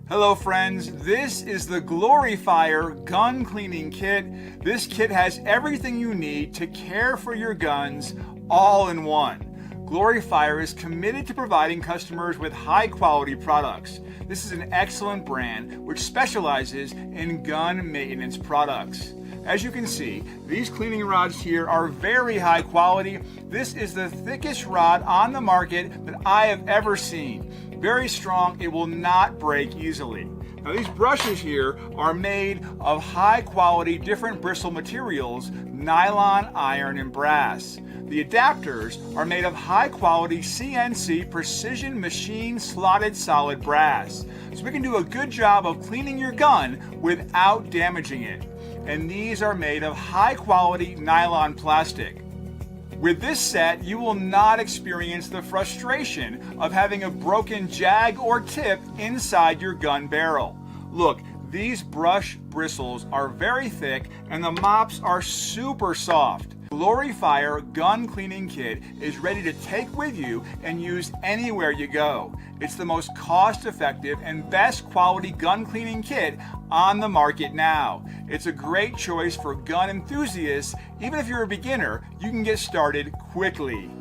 Hello friends, this is the GLORYFIRE gun cleaning kit. This kit has everything you need to care for your guns all in one. GLORYFIRE is committed to providing customers with high quality products. This is an excellent brand which specializes in gun maintenance products. As you can see, these cleaning rods here are very high quality. This is the thickest rod on the market that I have ever seen. Very strong, it will not break easily. Now these brushes here are made of high quality different bristle materials, nylon, iron, and brass. The adapters are made of high quality CNC precision machine slotted solid brass. So we can do a good job of cleaning your gun without damaging it. And these are made of high quality nylon plastic. With this set, you will not experience the frustration of having a broken jag or tip inside your gun barrel. Look, these brush bristles are very thick and the mops are super soft. GLORYFIRE gun cleaning kit is ready to take with you and use anywhere you go. It's the most cost-effective and best quality gun cleaning kit on the market now. It's a great choice for gun enthusiasts. Even if you're a beginner, you can get started quickly.